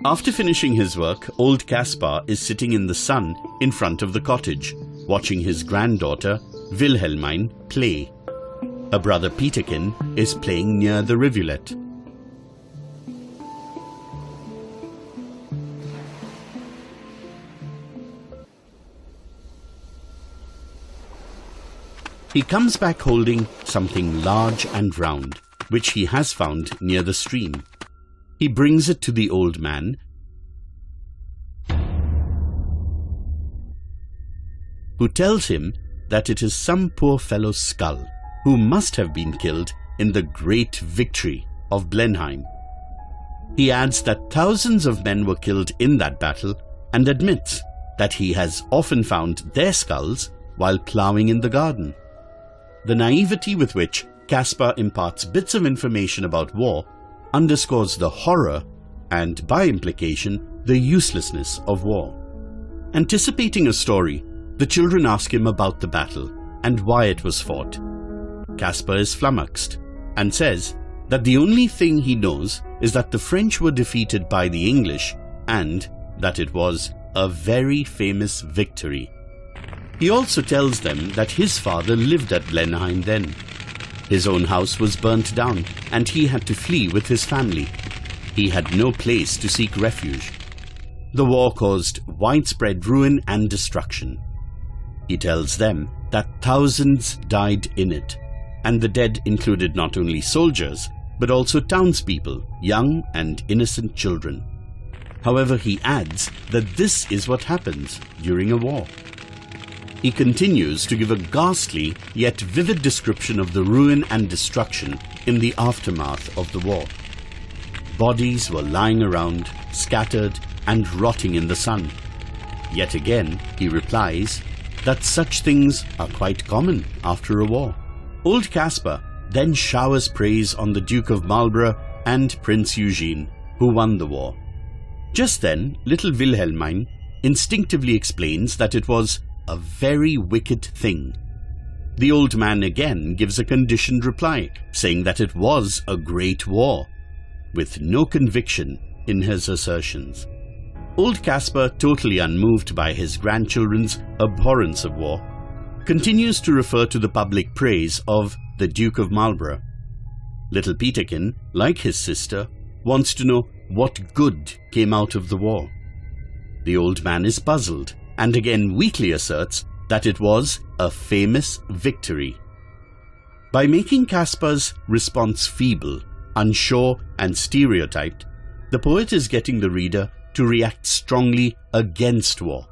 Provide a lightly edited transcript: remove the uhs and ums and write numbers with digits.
After finishing his work, old Caspar is sitting in the sun in front of the cottage, watching his granddaughter, Wilhelmine, play. Her brother Peterkin is playing near the rivulet. He comes back holding something large and round, which he has found near the stream. He brings it to the old man, who tells him that it is some poor fellow's skull, who must have been killed in the great victory of Blenheim. He adds that thousands of men were killed in that battle and admits that he has often found their skulls while ploughing in the garden. The naivety with which Caspar imparts bits of information about war underscores the horror and, by implication, the uselessness of war. Anticipating a story, the children ask him about the battle and why it was fought. Caspar is flummoxed and says that the only thing he knows is that the French were defeated by the English and that it was a very famous victory. He also tells them that his father lived at Blenheim then. His own house was burnt down and he had to flee with his family. He had no place to seek refuge. The war caused widespread ruin and destruction. He tells them that thousands died in it, and the dead included not only soldiers, but also townspeople, young and innocent children. However, he adds that this is what happens during a war. He continues to give a ghastly yet vivid description of the ruin and destruction in the aftermath of the war. Bodies were lying around, scattered and rotting in the sun. Yet again, he replies that such things are quite common after a war. Old Caspar then showers praise on the Duke of Marlborough and Prince Eugene, who won the war. Just then, little Wilhelmine instinctively explains that it was a very wicked thing. The old man again gives a conditioned reply, saying that it was a great war, with no conviction in his assertions. Old Caspar, totally unmoved by his grandchildren's abhorrence of war, continues to refer to the public praise of the Duke of Marlborough. Little Peterkin, like his sister, wants to know what good came out of the war. The old man is puzzled and again weakly asserts that it was a famous victory. By making Caspar's response feeble, unsure and stereotyped, the poet is getting the reader to react strongly against war.